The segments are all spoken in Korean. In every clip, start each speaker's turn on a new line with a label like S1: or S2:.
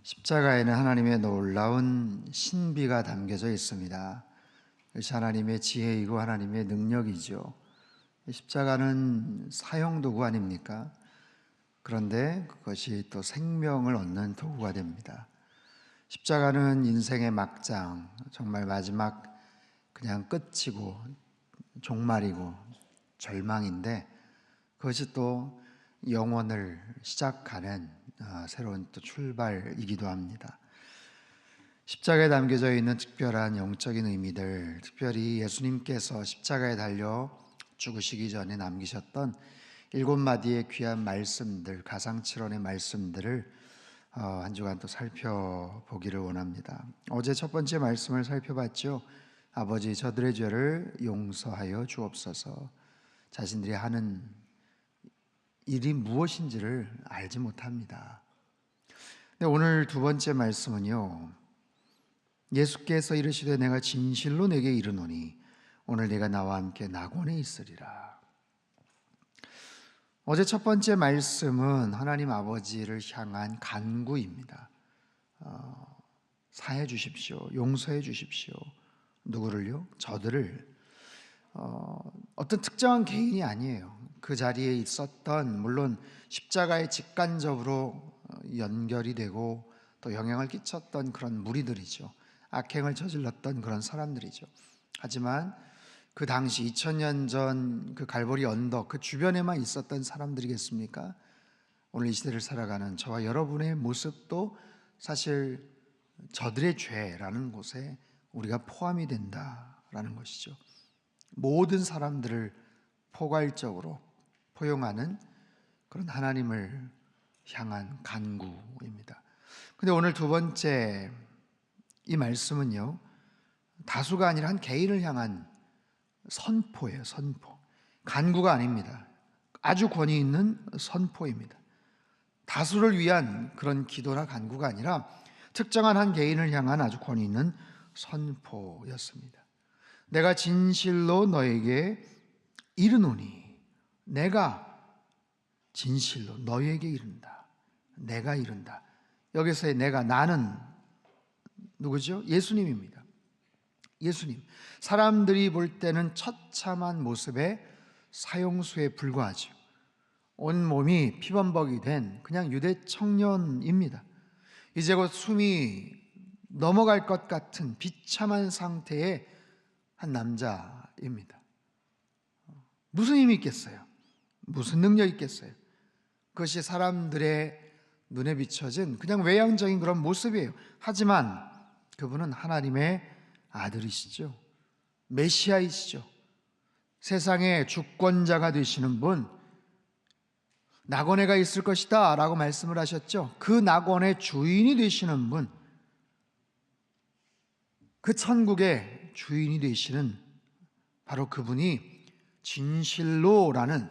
S1: 십자가에는 하나님의 놀라운 신비가 담겨져 있습니다. 이것이 하나님의 지혜이고 하나님의 능력이죠. 십자가는 사형도구 아닙니까? 그런데 그것이 또 생명을 얻는 도구가 됩니다. 십자가는 인생의 막장, 정말 마지막 그냥 끝이고 종말이고 절망인데, 그것이 또 영혼을 시작하는 새로운 또 출발이기도 합니다. 십자가에 담겨져 있는 특별한 영적인 의미들, 특별히 예수님께서 십자가에 달려 죽으시기 전에 남기셨던 7마디의 귀한 말씀들, 가상칠언의 말씀들을 한 주간 또 살펴보기를 원합니다. 어제 첫 번째 말씀을 살펴봤죠. 아버지, 저들의 죄를 용서하여 주옵소서. 자신들이 하는 일이 무엇인지를 알지 못합니다. 근데 오늘 두 번째 말씀은요, 예수께서 이르시되 내가 진실로 내게 이르노니 오늘 내가 나와 함께 낙원에 있으리라. 어제 첫 번째 말씀은 하나님 아버지를 향한 간구입니다. 사해 주십시오. 용서해 주십시오. 누구를요? 저들을. 어떤 특정한 개인이 아니에요. 그 자리에 있었던, 물론 십자가에 직간접으로 연결이 되고 또 영향을 끼쳤던 그런 무리들이죠. 악행을 저질렀던 그런 사람들이죠. 하지만 그 당시 2000년 전 그 갈보리 언덕 그 주변에만 있었던 사람들이겠습니까? 오늘 이 시대를 살아가는 저와 여러분의 모습도 사실 저들의 죄라는 곳에 우리가 포함이 된다라는 것이죠. 모든 사람들을 포괄적으로 포용하는 그런 하나님을 향한 간구입니다. 근데 오늘 두 번째 이 말씀은요, 다수가 아니라 한 개인을 향한 선포예요. 선포. 간구가 아닙니다. 아주 권위 있는 선포입니다. 다수를 위한 그런 기도나 간구가 아니라 특정한 한 개인을 향한 아주 권위 있는 선포였습니다. 내가 진실로 너에게 이르노니, 내가 진실로 너에게 이른다. 내가 이른다. 여기서의 내가, 나는 누구죠? 예수님입니다. 예수님. 사람들이 볼 때는 처참한 모습의 사형수에 불과하죠. 온몸이 피범벅이 된 그냥 유대 청년입니다. 이제 곧 숨이 넘어갈 것 같은 비참한 상태의 한 남자입니다. 무슨 힘이 있겠어요? 무슨 능력이 있겠어요? 그것이 사람들의 눈에 비춰진 그냥 외향적인 그런 모습이에요. 하지만 그분은 하나님의 아들이시죠. 메시아이시죠. 세상의 주권자가 되시는 분, 낙원에가 있을 것이다 라고 말씀을 하셨죠. 그 낙원의 주인이 되시는 분, 그 천국의 주인이 되시는 바로 그분이 진실로라는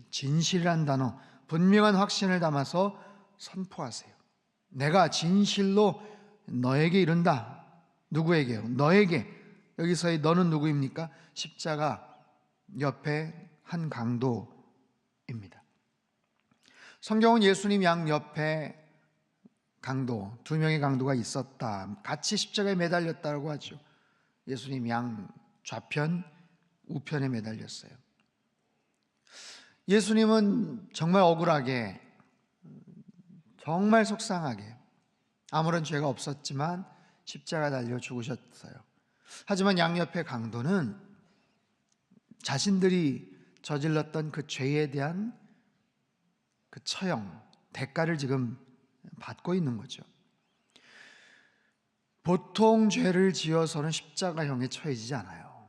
S1: 진실이란 단어, 분명한 확신을 담아서 선포하세요. 내가 진실로 너에게 이른다. 누구에게요? 너에게. 여기서의 너는 누구입니까? 십자가 옆에 한 강도입니다. 성경은 예수님 양 옆에 강도, 2명의 강도가 있었다, 같이 십자가에 매달렸다고 하죠. 예수님 양 좌편, 우편에 매달렸어요. 예수님은 정말 억울하게, 정말 속상하게 아무런 죄가 없었지만 십자가 달려 죽으셨어요. 하지만 양옆의 강도는 자신들이 저질렀던 그 죄에 대한 그 처형, 대가를 지금 받고 있는 거죠. 보통 죄를 지어서는 십자가형에 처해지지 않아요.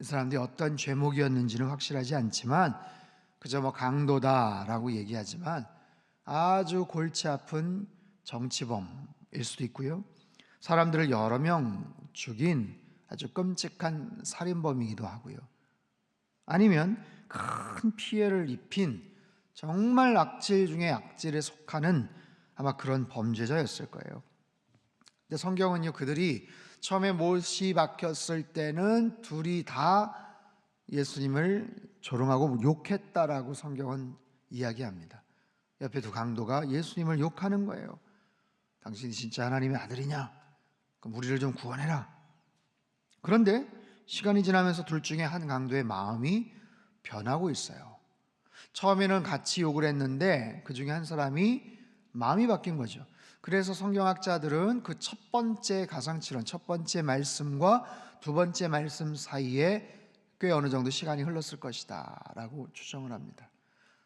S1: 이 사람들이 어떤 죄목이었는지는 확실하지 않지만 그저 강도다라고 얘기하지만 아주 골치 아픈 정치범일 수도 있고요, 사람들을 여러 명 죽인 아주 끔찍한 살인범이기도 하고요, 아니면 큰 피해를 입힌 정말 악질 중에 악질에 속하는 아마 그런 범죄자였을 거예요. 근데 성경은요, 그들이 처음에 못이 박혔을 때는 둘이 다 예수님을 조롱하고 욕했다라고 성경은 이야기합니다. 옆에 두 강도가 예수님을 욕하는 거예요. 당신이 진짜 하나님의 아들이냐? 그럼 우리를 좀 구원해라. 그런데 시간이 지나면서 둘 중에 한 강도의 마음이 변하고 있어요. 처음에는 같이 욕을 했는데 그 중에 한 사람이 마음이 바뀐 거죠. 그래서 성경학자들은 그 첫 번째 가상칠언, 첫 번째 말씀과 두 번째 말씀 사이에 꽤 어느 정도 시간이 흘렀을 것이다 라고 추정을 합니다.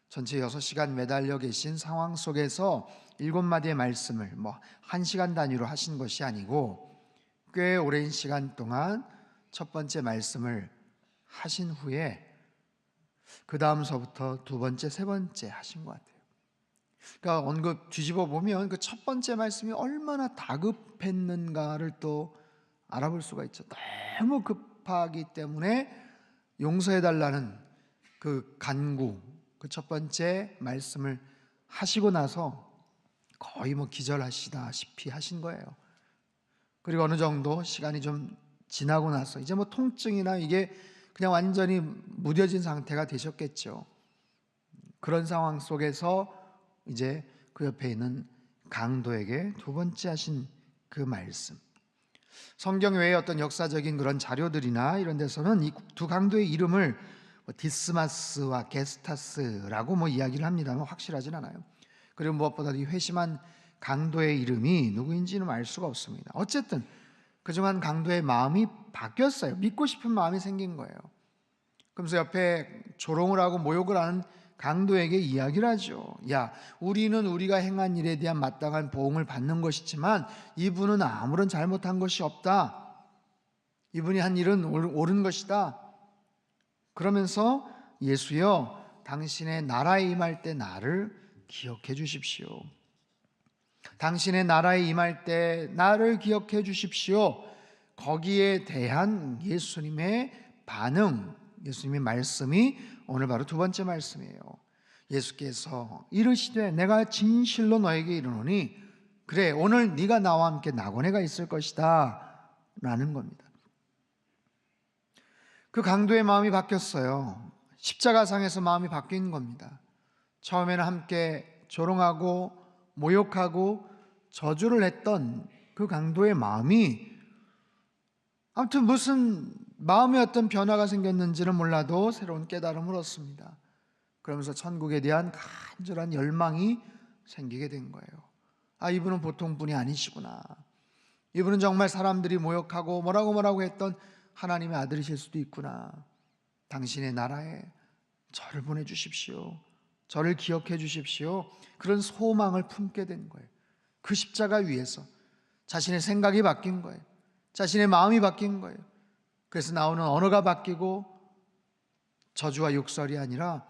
S1: 전체 6시간 매달려 계신 상황 속에서 7마디의 말씀을 1시간 단위로 하신 것이 아니고 꽤 오랜 시간 동안 첫 번째 말씀을 하신 후에 그 다음서부터 두 번째, 세 번째 하신 것 같아요. 그러니까 언급 뒤집어 보면 그 첫 번째 말씀이 얼마나 다급했는가를 또 알아볼 수가 있죠. 너무 급하기 때문에 용서해달라는 그 간구, 그 첫 번째 말씀을 하시고 나서 거의 기절하시다시피 하신 거예요. 그리고 어느 정도 시간이 좀 지나고 나서 이제 통증이나 이게 그냥 완전히 무뎌진 상태가 되셨겠죠. 그런 상황 속에서 이제 그 옆에 있는 강도에게 두 번째 하신 그 말씀. 성경 외에 어떤 역사적인 그런 자료들이나 이런 데서는 이 두 강도의 이름을 디스마스와 게스타스라고 이야기를 합니다만 확실하진 않아요. 그리고 무엇보다 이 회심한 강도의 이름이 누구인지는 알 수가 없습니다. 어쨌든 그중 한 강도의 마음이 바뀌었어요. 믿고 싶은 마음이 생긴 거예요. 그러면서 옆에 조롱을 하고 모욕을 하는 강도에게 이야기를 하죠. 야, 우리는 우리가 행한 일에 대한 마땅한 보응을 받는 것이지만 이분은 아무런 잘못한 것이 없다. 이분이 한 일은 옳은 것이다. 그러면서 예수여, 당신의 나라에 임할 때 나를 기억해 주십시오. 당신의 나라에 임할 때 나를 기억해 주십시오. 거기에 대한 예수님의 반응, 예수님의 말씀이 오늘 바로 두 번째 말씀이에요. 예수께서 이르시되 내가 진실로 너에게 이르노니 그래 오늘 네가 나와 함께 낙원에 가 있을 것이다 라는 겁니다. 그 강도의 마음이 바뀌었어요. 십자가상에서 마음이 바뀐 겁니다. 처음에는 함께 조롱하고 모욕하고 저주를 했던 그 강도의 마음이 아무튼 무슨 마음에 어떤 변화가 생겼는지는 몰라도 새로운 깨달음을 얻습니다. 그러면서 천국에 대한 간절한 열망이 생기게 된 거예요. 아, 이분은 보통 분이 아니시구나. 이분은 정말 사람들이 모욕하고 뭐라고 했던 하나님의 아들이실 수도 있구나. 당신의 나라에 저를 보내주십시오. 저를 기억해 주십시오. 그런 소망을 품게 된 거예요. 그 십자가 위에서 자신의 생각이 바뀐 거예요. 자신의 마음이 바뀐 거예요. 그래서 나오는 언어가 바뀌고 저주와 욕설이 아니라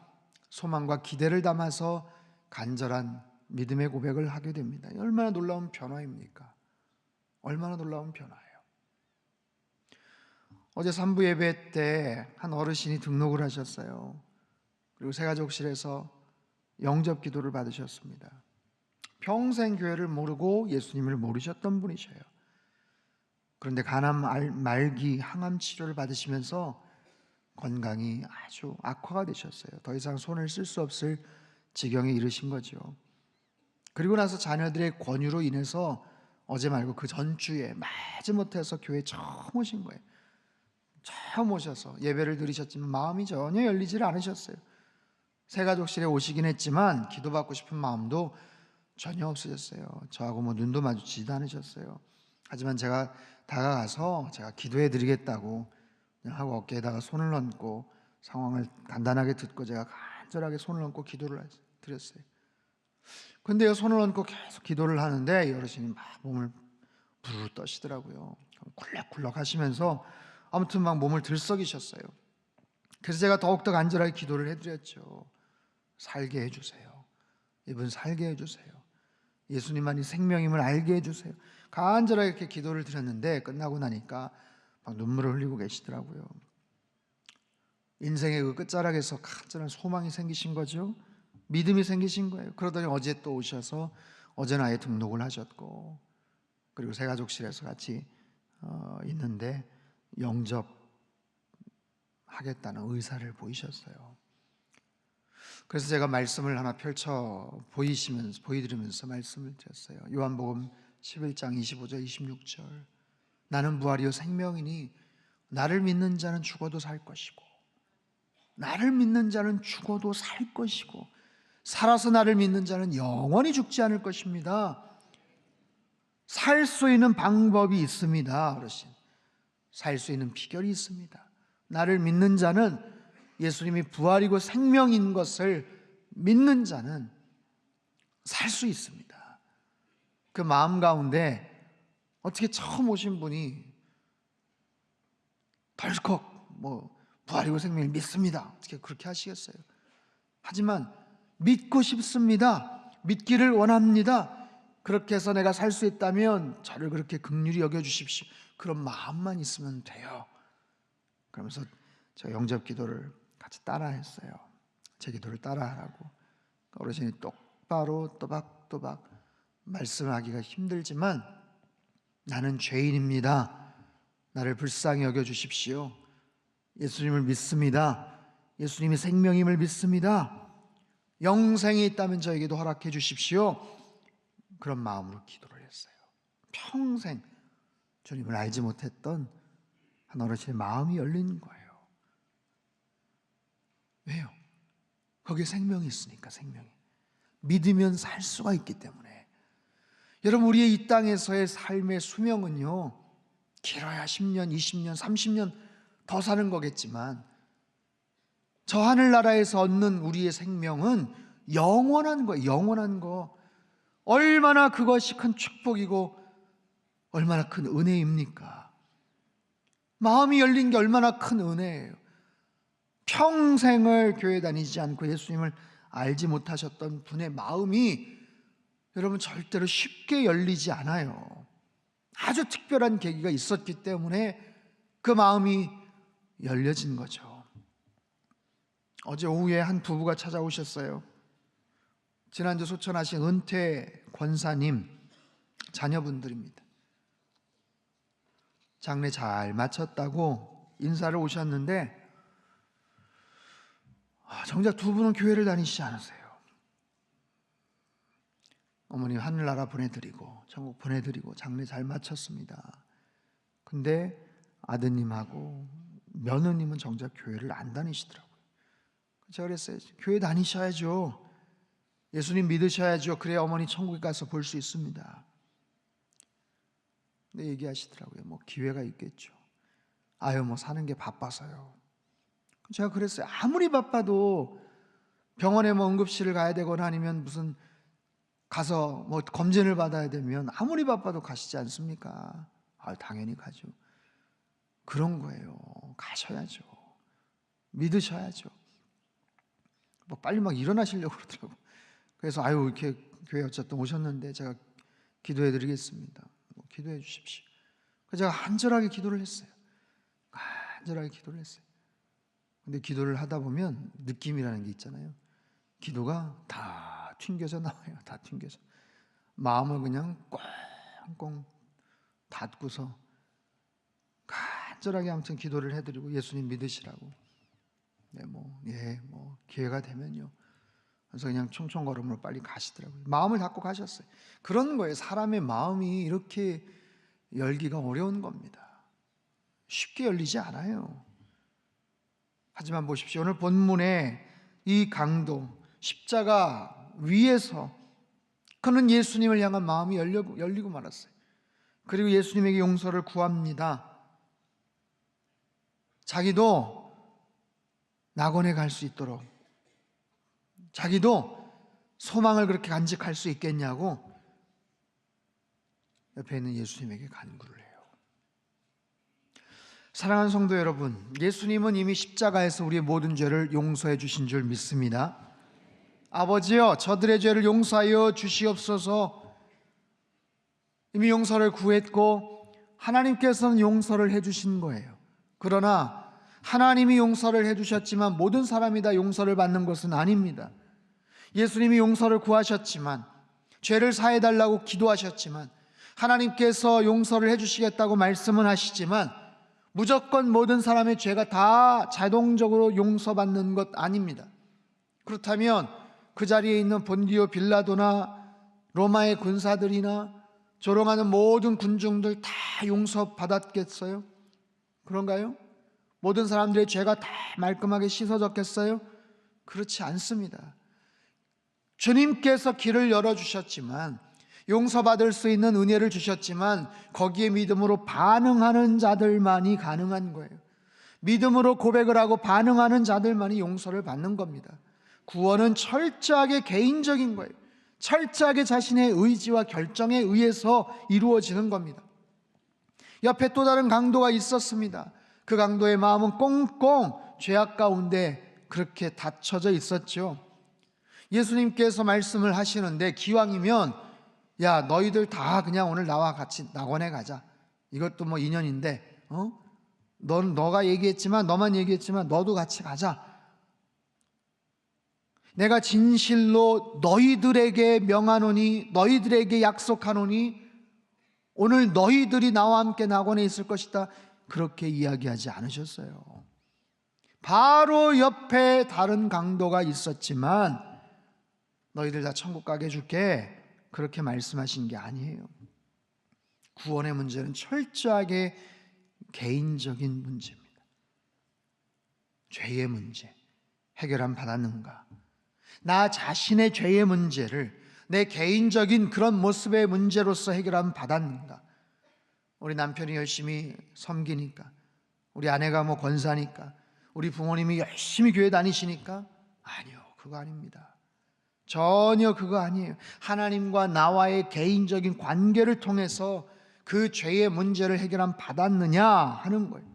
S1: 소망과 기대를 담아서 간절한 믿음의 고백을 하게 됩니다. 얼마나 놀라운 변화입니까? 얼마나 놀라운 변화예요. 어제 3부 예배 때 한 어르신이 등록을 하셨어요. 그리고 새가족실에서 영접 기도를 받으셨습니다. 평생 교회를 모르고 예수님을 모르셨던 분이셔요. 그런데 간암 말기 항암 치료를 받으시면서 건강이 아주 악화가 되셨어요. 더 이상 손을 쓸 수 없을 지경에 이르신 거죠. 그리고 나서 자녀들의 권유로 인해서 어제 말고 그 전주에 마지못해서 교회에 처음 오신 거예요. 처음 오셔서 예배를 드리셨지만 마음이 전혀 열리질 않으셨어요. 새가족실에 오시긴 했지만 기도받고 싶은 마음도 전혀 없으셨어요. 저하고 눈도 마주치지도 않으셨어요. 하지만 제가 다가가서 제가 기도해 드리겠다고 하고 어깨에다가 손을 얹고 상황을 간단하게 듣고 제가 간절하게 손을 얹고 기도를 드렸어요. 근데요, 손을 얹고 계속 기도를 하는데 이 어르신이 막 몸을 부르르 떠시더라고요. 굴럭굴럭 하시면서 아무튼 막 몸을 들썩이셨어요. 그래서 제가 더욱더 간절하게 기도를 해드렸죠. 살게 해주세요. 이분 살게 해주세요. 예수님만이 생명임을 알게 해주세요. 간절하게 이렇게 기도를 드렸는데 끝나고 나니까 막 눈물을 흘리고 계시더라고요. 인생의 그 끝자락에서 간절한 소망이 생기신 거죠. 믿음이 생기신 거예요. 그러더니 어제 또 오셔서 어제는 아예 등록을 하셨고 그리고 새가족실에서 같이 있는데 영접하겠다는 의사를 보이셨어요. 그래서 제가 말씀을 하나 펼쳐 보여드리면서 말씀을 드렸어요. 요한복음 11장 25절 26절 나는 부활이요 생명이니 나를 믿는 자는 죽어도 살 것이고 나를 믿는 자는 죽어도 살 것이고 살아서 나를 믿는 자는 영원히 죽지 않을 것입니다. 살 수 있는 방법이 있습니다. 어르신, 살 수 있는 비결이 있습니다. 나를 믿는 자는, 예수님이 부활이고 생명인 것을 믿는 자는 살 수 있습니다. 그 마음 가운데 어떻게 처음 오신 분이 덜컥 부활이고 생명을 믿습니다, 어떻게 그렇게 하시겠어요? 하지만 믿고 싶습니다, 믿기를 원합니다, 그렇게 해서 내가 살 수 있다면 저를 그렇게 긍휼히 여겨주십시오, 그런 마음만 있으면 돼요. 그러면서 저 영접 기도를 같이 따라했어요. 제 기도를 따라하라고. 어르신이 똑바로 또박또박 말씀하기가 힘들지만 나는 죄인입니다, 나를 불쌍히 여겨주십시오, 예수님을 믿습니다, 예수님이 생명임을 믿습니다, 영생이 있다면 저에게도 허락해 주십시오, 그런 마음으로 기도를 했어요. 평생 주님을 알지 못했던 한 어르신의 마음이 열린 거예요. 왜요? 거기에 생명이 있으니까. 생명이 믿으면 살 수가 있기 때문에. 여러분, 우리의 이 땅에서의 삶의 수명은요, 길어야 10년, 20년, 30년 더 사는 거겠지만 저 하늘나라에서 얻는 우리의 생명은 영원한 거예요. 영원한 거. 얼마나 그것이 큰 축복이고 얼마나 큰 은혜입니까? 마음이 열린 게 얼마나 큰 은혜예요. 평생을 교회 다니지 않고 예수님을 알지 못하셨던 분의 마음이 여러분 절대로 쉽게 열리지 않아요. 아주 특별한 계기가 있었기 때문에 그 마음이 열려진 거죠. 어제 오후에 한 부부가 찾아오셨어요. 지난주 소천하신 은퇴 권사님 자녀분들입니다. 장례 잘 마쳤다고 인사를 오셨는데 정작 두 분은 교회를 다니시지 않으세요. 어머니 하늘나라 보내드리고 천국 보내드리고 장례 잘 마쳤습니다. 근데 아드님하고 며느님은 정작 교회를 안 다니시더라고요. 제가 그랬어요. 교회 다니셔야죠, 예수님 믿으셔야죠, 그래야 어머니 천국에 가서 볼 수 있습니다. 근데 얘기하시더라고요. 기회가 있겠죠. 사는 게 바빠서요. 제가 그랬어요. 아무리 바빠도 병원에 응급실을 가야 되거나 아니면 무슨 가서 검진을 받아야 되면 아무리 바빠도 가시지 않습니까? 당연히 가죠. 그런 거예요. 가셔야죠. 믿으셔야죠. 빨리 일어나시려고 그러더라고요. 그래서 이렇게 교회 어쨌든 오셨는데 제가 기도해 드리겠습니다, 기도해 주십시오. 그래서 제가 간절하게 기도를 했어요. 간절하게 기도를 했어요. 근데 기도를 하다 보면 느낌이라는 게 있잖아요. 기도가 다 튕겨져 나와요. 다 튕겨져. 마음을 그냥 꽁꽁 닫고서 간절하게 아무튼 기도를 해드리고 예수님 믿으시라고. 기회가 되면요. 그래서 그냥 총총걸음으로 빨리 가시더라고요. 마음을 닫고 가셨어요. 그런 거예요. 사람의 마음이 이렇게 열기가 어려운 겁니다. 쉽게 열리지 않아요. 하지만 보십시오. 오늘 본문의 이 강도, 십자가 위에서 그는 예수님을 향한 마음이 열리고 말았어요. 그리고 예수님에게 용서를 구합니다. 자기도 낙원에 갈 수 있도록, 자기도 소망을 그렇게 간직할 수 있겠냐고 옆에 있는 예수님에게 간구를 해요. 사랑하는 성도 여러분, 예수님은 이미 십자가에서 우리의 모든 죄를 용서해 주신 줄 믿습니다. 아버지여, 저들의 죄를 용서하여 주시옵소서. 이미 용서를 구했고 하나님께서는 용서를 해주신 거예요. 그러나 하나님이 용서를 해주셨지만 모든 사람이 다 용서를 받는 것은 아닙니다. 예수님이 용서를 구하셨지만, 죄를 사해달라고 기도하셨지만, 하나님께서 용서를 해주시겠다고 말씀은 하시지만 무조건 모든 사람의 죄가 다 자동적으로 용서받는 것 아닙니다. 그렇다면 그 자리에 있는 본디오 빌라도나 로마의 군사들이나 조롱하는 모든 군중들 다 용서받았겠어요? 그런가요? 모든 사람들의 죄가 다 말끔하게 씻어졌겠어요? 그렇지 않습니다. 주님께서 길을 열어주셨지만, 용서받을 수 있는 은혜를 주셨지만, 거기에 믿음으로 반응하는 자들만이 가능한 거예요. 믿음으로 고백을 하고 반응하는 자들만이 용서를 받는 겁니다. 구원은 철저하게 개인적인 거예요. 철저하게 자신의 의지와 결정에 의해서 이루어지는 겁니다. 옆에 또 다른 강도가 있었습니다. 그 강도의 마음은 꽁꽁 죄악 가운데 그렇게 닫혀져 있었죠. 예수님께서 말씀을 하시는데, 기왕이면 야, 너희들 다 그냥 오늘 나와 같이 낙원에 가자. 이것도 뭐 인연인데, 너가 얘기했지만, 너만 얘기했지만 너도 같이 가자. 내가 진실로 너희들에게 명하노니, 너희들에게 약속하노니, 오늘 너희들이 나와 함께 낙원에 있을 것이다. 그렇게 이야기하지 않으셨어요. 바로 옆에 다른 강도가 있었지만, 너희들 다 천국 가게 해줄게, 그렇게 말씀하신 게 아니에요. 구원의 문제는 철저하게 개인적인 문제입니다. 죄의 문제 해결함 받았는가? 나 자신의 죄의 문제를 내 개인적인 그런 모습의 문제로서 해결함 받았는가? 우리 남편이 열심히 섬기니까, 우리 아내가 뭐 권사니까, 우리 부모님이 열심히 교회 다니시니까? 아니요, 그거 아닙니다. 전혀 그거 아니에요. 하나님과 나와의 개인적인 관계를 통해서 그 죄의 문제를 해결함 받았느냐 하는 거예요.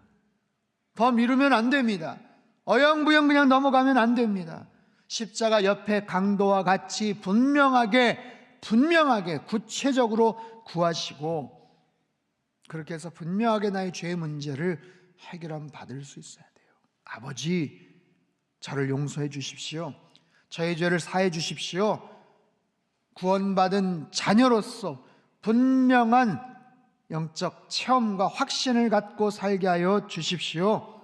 S1: 더 미루면 안 됩니다. 어영부영 그냥 넘어가면 안 됩니다. 십자가 옆에 강도와 같이 분명하게 구체적으로 구하시고, 그렇게 해서 분명하게 나의 죄의 문제를 해결함 받을 수 있어야 돼요. 아버지, 저를 용서해 주십시오. 저의 죄를 사해 주십시오. 구원받은 자녀로서 분명한 영적 체험과 확신을 갖고 살게 하여 주십시오.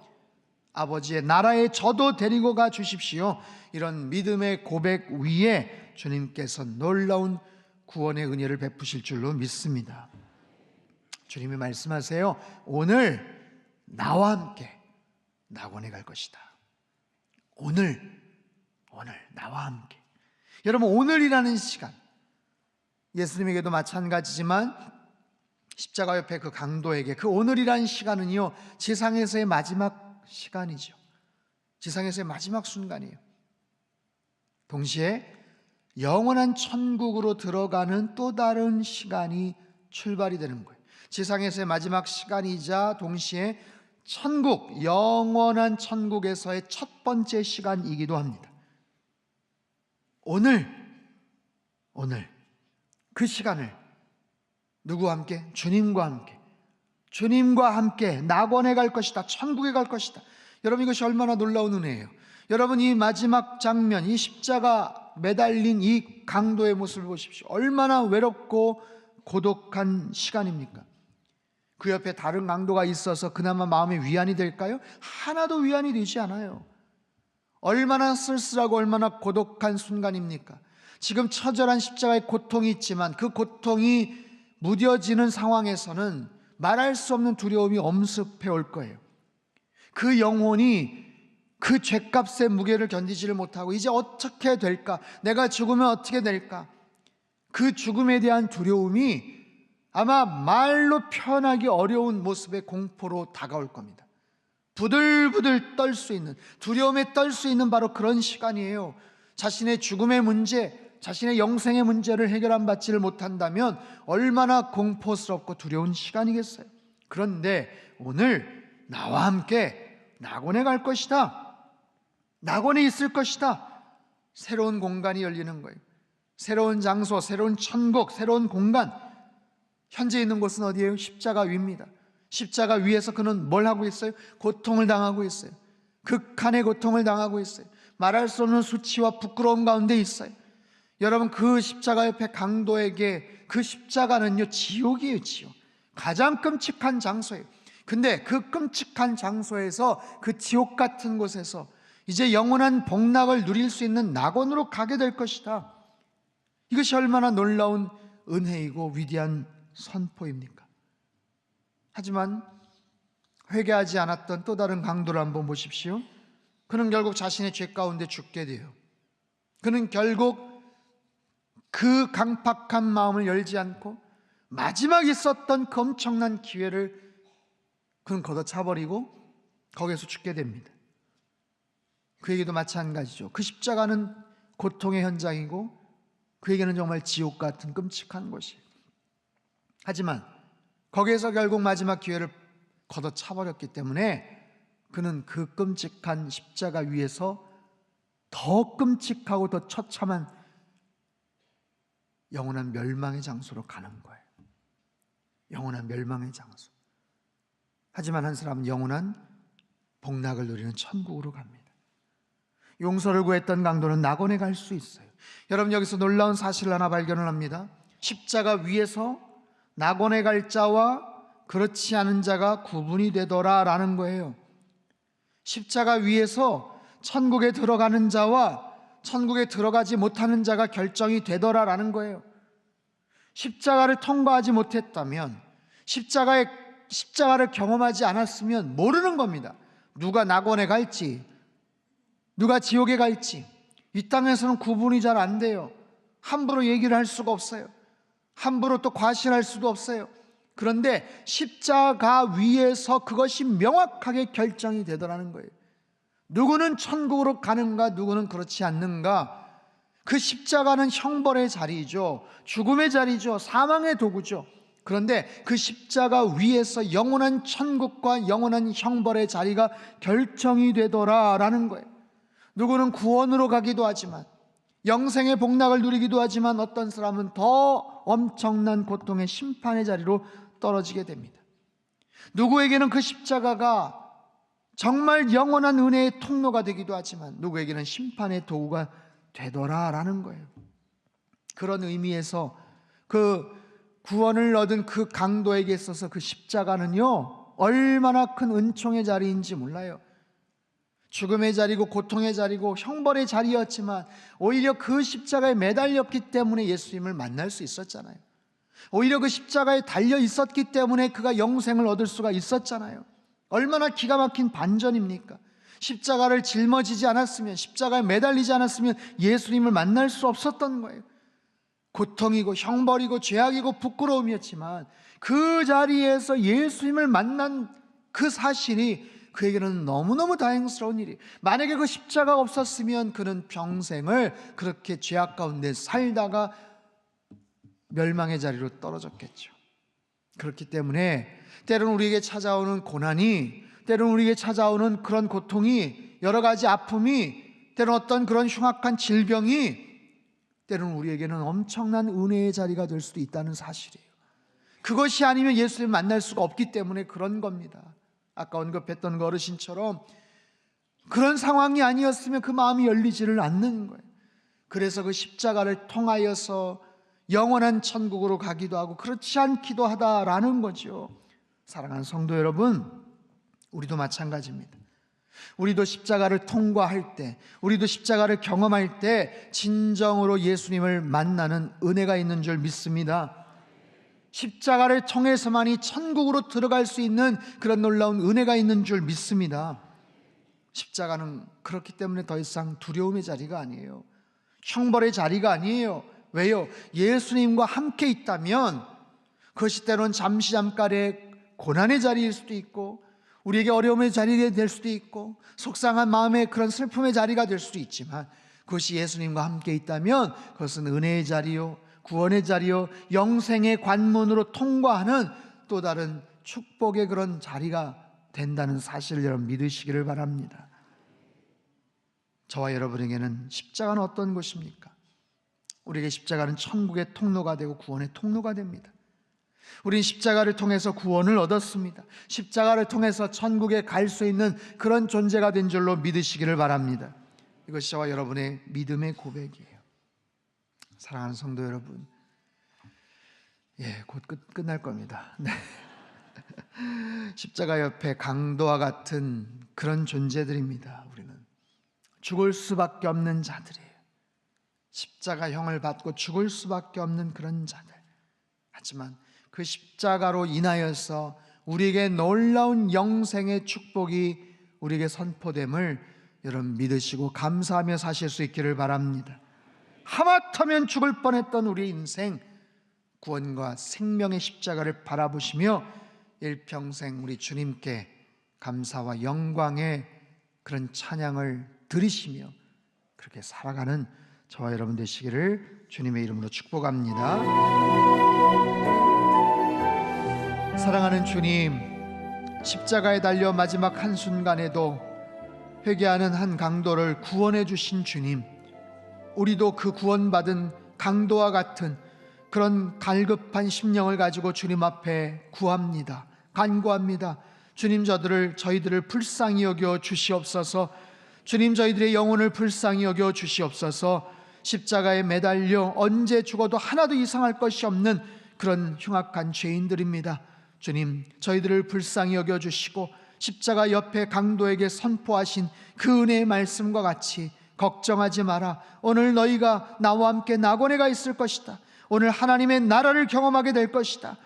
S1: 아버지의 나라에 저도 데리고 가 주십시오. 이런 믿음의 고백 위에 주님께서 놀라운 구원의 은혜를 베푸실 줄로 믿습니다. 주님이 말씀하세요. 오늘 나와 함께 낙원에 갈 것이다. 오늘 나와 함께. 여러분, 오늘이라는 시간, 예수님에게도 마찬가지지만 십자가 옆에 그 강도에게 그 오늘이라는 시간은요, 지상에서의 마지막 시간이죠. 지상에서의 마지막 순간이에요. 동시에 영원한 천국으로 들어가는 또 다른 시간이 출발이 되는 거예요. 지상에서의 마지막 시간이자 동시에 천국, 영원한 천국에서의 첫 번째 시간이기도 합니다. 오늘 그 시간을 누구와 함께? 주님과 함께 낙원에 갈 것이다. 천국에 갈 것이다. 여러분, 이것이 얼마나 놀라운 은혜예요. 여러분, 이 마지막 장면, 이 십자가 매달린 이 강도의 모습을 보십시오. 얼마나 외롭고 고독한 시간입니까? 그 옆에 다른 강도가 있어서 그나마 마음의 위안이 될까요? 하나도 위안이 되지 않아요. 얼마나 쓸쓸하고 얼마나 고독한 순간입니까? 지금 처절한 십자가의 고통이 있지만 그 고통이 무뎌지는 상황에서는 말할 수 없는 두려움이 엄습해 올 거예요. 그 영혼이 그 죄값의 무게를 견디지를 못하고 이제 어떻게 될까? 내가 죽으면 어떻게 될까? 그 죽음에 대한 두려움이 아마 말로 표현하기 어려운 모습의 공포로 다가올 겁니다. 부들부들 떨 수 있는, 두려움에 떨 수 있는 바로 그런 시간이에요. 자신의 죽음의 문제, 자신의 영생의 문제를 해결한 받지를 못한다면 얼마나 공포스럽고 두려운 시간이겠어요. 그런데 오늘 나와 함께 낙원에 갈 것이다. 낙원에 있을 것이다. 새로운 공간이 열리는 거예요. 새로운 장소, 새로운 천국, 새로운 공간. 현재 있는 곳은 어디예요? 십자가 위입니다. 십자가 위에서 그는 뭘 하고 있어요? 고통을 당하고 있어요. 극한의 고통을 당하고 있어요. 말할 수 없는 수치와 부끄러움 가운데 있어요. 여러분, 그 십자가 옆에 강도에게 그 십자가는요, 지옥이에요. 지옥. 가장 끔찍한 장소예요. 근데 그 끔찍한 장소에서, 그 지옥 같은 곳에서 이제 영원한 복락을 누릴 수 있는 낙원으로 가게 될 것이다. 이것이 얼마나 놀라운 은혜이고 위대한 선포입니까? 하지만 회개하지 않았던 또 다른 강도를 한번 보십시오. 그는 결국 자신의 죄 가운데 죽게 돼요. 그는 결국 그 강팍한 마음을 열지 않고 마지막 있었던 그 엄청난 기회를 그는 걷어차버리고 거기에서 죽게 됩니다. 그에게도 마찬가지죠. 그 십자가는 고통의 현장이고 그에게는 정말 지옥 같은 끔찍한 곳이에요. 하지만 거기에서 결국 마지막 기회를 걷어차버렸기 때문에 그는 그 끔찍한 십자가 위에서 더 끔찍하고 더 처참한 영원한 멸망의 장소로 가는 거예요. 영원한 멸망의 장소. 하지만 한 사람은 영원한 복락을 누리는 천국으로 갑니다. 용서를 구했던 강도는 낙원에 갈 수 있어요. 여러분, 여기서 놀라운 사실을 하나 발견을 합니다. 십자가 위에서 낙원에 갈 자와 그렇지 않은 자가 구분이 되더라라는 거예요. 십자가 위에서 천국에 들어가는 자와 천국에 들어가지 못하는 자가 결정이 되더라라는 거예요. 십자가를 통과하지 못했다면, 십자가를 경험하지 않았으면 모르는 겁니다. 누가 낙원에 갈지, 누가 지옥에 갈지. 이 땅에서는 구분이 잘 안 돼요. 함부로 얘기를 할 수가 없어요. 함부로 또 과신할 수도 없어요. 그런데 십자가 위에서 그것이 명확하게 결정이 되더라는 거예요. 누구는 천국으로 가는가, 누구는 그렇지 않는가. 그 십자가는 형벌의 자리죠. 죽음의 자리죠. 사망의 도구죠. 그런데 그 십자가 위에서 영원한 천국과 영원한 형벌의 자리가 결정이 되더라라는 거예요. 누구는 구원으로 가기도 하지만, 영생의 복락을 누리기도 하지만, 어떤 사람은 더 엄청난 고통의 심판의 자리로 떨어지게 됩니다. 누구에게는 그 십자가가 정말 영원한 은혜의 통로가 되기도 하지만, 누구에게는 심판의 도구가 되더라라는 거예요. 그런 의미에서 그 구원을 얻은 그 강도에게 있어서 그 십자가는요, 얼마나 큰 은총의 자리인지 몰라요. 죽음의 자리고 고통의 자리고 형벌의 자리였지만 오히려 그 십자가에 매달렸기 때문에 예수님을 만날 수 있었잖아요. 오히려 그 십자가에 달려 있었기 때문에 그가 영생을 얻을 수가 있었잖아요. 얼마나 기가 막힌 반전입니까? 십자가를 짊어지지 않았으면, 십자가에 매달리지 않았으면 예수님을 만날 수 없었던 거예요. 고통이고 형벌이고 죄악이고 부끄러움이었지만 그 자리에서 예수님을 만난 그 사실이 그에게는 너무너무 다행스러운 일이. 만약에 그 십자가가 없었으면 그는 평생을 그렇게 죄악 가운데 살다가 멸망의 자리로 떨어졌겠죠. 그렇기 때문에 때로는 우리에게 찾아오는 고난이, 때로는 우리에게 찾아오는 그런 고통이, 여러 가지 아픔이, 때로는 어떤 그런 흉악한 질병이 때로는 우리에게는 엄청난 은혜의 자리가 될 수도 있다는 사실이에요. 그것이 아니면 예수님을 만날 수가 없기 때문에 그런 겁니다. 아까 언급했던 그 어르신처럼 그런 상황이 아니었으면 그 마음이 열리지를 않는 거예요. 그래서 그 십자가를 통하여서 영원한 천국으로 가기도 하고 그렇지 않기도 하다라는 거죠. 사랑하는 성도 여러분, 우리도 마찬가지입니다. 우리도 십자가를 통과할 때, 우리도 십자가를 경험할 때 진정으로 예수님을 만나는 은혜가 있는 줄 믿습니다. 십자가를 통해서만이 천국으로 들어갈 수 있는 그런 놀라운 은혜가 있는 줄 믿습니다. 십자가는 그렇기 때문에 더 이상 두려움의 자리가 아니에요. 형벌의 자리가 아니에요. 왜요? 예수님과 함께 있다면 그것이 때로는 잠깐의 고난의 자리일 수도 있고, 우리에게 어려움의 자리가 될 수도 있고, 속상한 마음의 그런 슬픔의 자리가 될 수도 있지만, 그것이 예수님과 함께 있다면 그것은 은혜의 자리요, 구원의 자리요, 영생의 관문으로 통과하는 또 다른 축복의 그런 자리가 된다는 사실을 여러분 믿으시기를 바랍니다. 저와 여러분에게는 십자가는 어떤 곳입니까? 우리에게 십자가는 천국의 통로가 되고 구원의 통로가 됩니다. 우리는 십자가를 통해서 구원을 얻었습니다. 십자가를 통해서 천국에 갈 수 있는 그런 존재가 된 줄로 믿으시기를 바랍니다. 이것이 저와 여러분의 믿음의 고백이에요. 사랑하는 성도 여러분, 곧 끝날 겁니다. 네. 십자가 옆에 강도와 같은 그런 존재들입니다. 우리는 죽을 수밖에 없는 자들이에요. 십자가형을 받고 죽을 수밖에 없는 그런 자들. 하지만 그 십자가로 인하여서 우리에게 놀라운 영생의 축복이 우리에게 선포됨을 여러분 믿으시고 감사하며 사실 수 있기를 바랍니다. 하마터면 죽을 뻔했던 우리의 인생, 구원과 생명의 십자가를 바라보시며 일평생 우리 주님께 감사와 영광의 그런 찬양을 드리시며 그렇게 살아가는 저와 여러분 되시기를 주님의 이름으로 축복합니다. 사랑하는 주님, 십자가에 달려 마지막 한순간에도 회개하는 한 강도를 구원해 주신 주님, 우리도 그 구원받은 강도와 같은 그런 갈급한 심령을 가지고 주님 앞에 구합니다. 간구합니다. 주님, 저희들을 불쌍히 여겨 주시옵소서. 주님, 저희들의 영혼을 불쌍히 여겨 주시옵소서. 십자가에 매달려 언제 죽어도 하나도 이상할 것이 없는 그런 흉악한 죄인들입니다. 주님, 저희들을 불쌍히 여겨 주시고 십자가 옆에 강도에게 선포하신 그 은혜의 말씀과 같이 걱정하지 마라. 오늘 너희가 나와 함께 낙원에 가 있을 것이다. 오늘 하나님의 나라를 경험하게 될 것이다.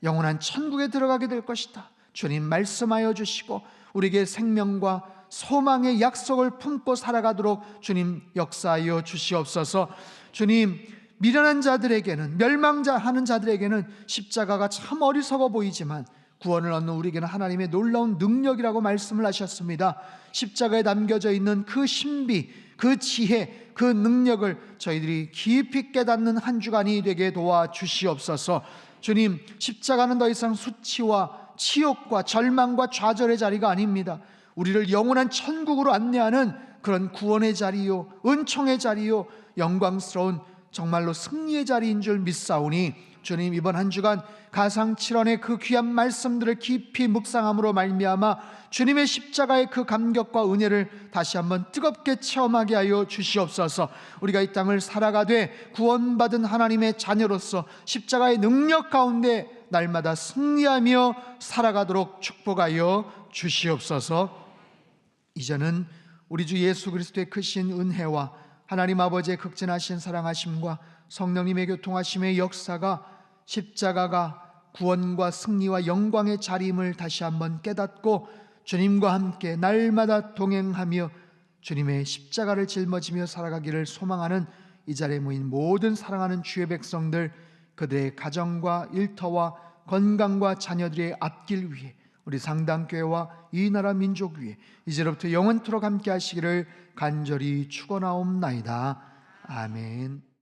S1: 영원한 천국에 들어가게 될 것이다. 주님 말씀하여 주시고 우리에게 생명과 소망의 약속을 품고 살아가도록 주님 역사하여 주시옵소서. 주님, 미련한 자들에게는, 멸망하는 자들에게는 십자가가 참 어리석어 보이지만 구원을 얻는 우리에게는 하나님의 놀라운 능력이라고 말씀을 하셨습니다. 십자가에 담겨져 있는 그 신비, 그 지혜, 그 능력을 저희들이 깊이 깨닫는 한 주간이 되게 도와주시옵소서. 주님, 십자가는 더 이상 수치와 치욕과 절망과 좌절의 자리가 아닙니다. 우리를 영원한 천국으로 안내하는 그런 구원의 자리요, 은총의 자리요, 영광스러운 정말로 승리의 자리인 줄 믿사오니 주님, 이번 한 주간 가상칠언의 그 귀한 말씀들을 깊이 묵상함으로 말미암아 주님의 십자가의 그 감격과 은혜를 다시 한번 뜨겁게 체험하게 하여 주시옵소서. 우리가 이 땅을 살아가되 구원받은 하나님의 자녀로서 십자가의 능력 가운데 날마다 승리하며 살아가도록 축복하여 주시옵소서. 이제는 우리 주 예수 그리스도의 크신 은혜와 하나님 아버지의 극진하신 사랑하심과 성령님의 교통하심의 역사가 십자가가 구원과 승리와 영광의 자리임을 다시 한번 깨닫고 주님과 함께 날마다 동행하며 주님의 십자가를 짊어지며 살아가기를 소망하는 이 자리에 모인 모든 사랑하는 주의 백성들, 그들의 가정과 일터와 건강과 자녀들의 앞길 위해 우리 상당교회와 이 나라 민족 위에 이제로부터 영원토록 함께 하시기를 간절히 축원하옵나이다. 아멘.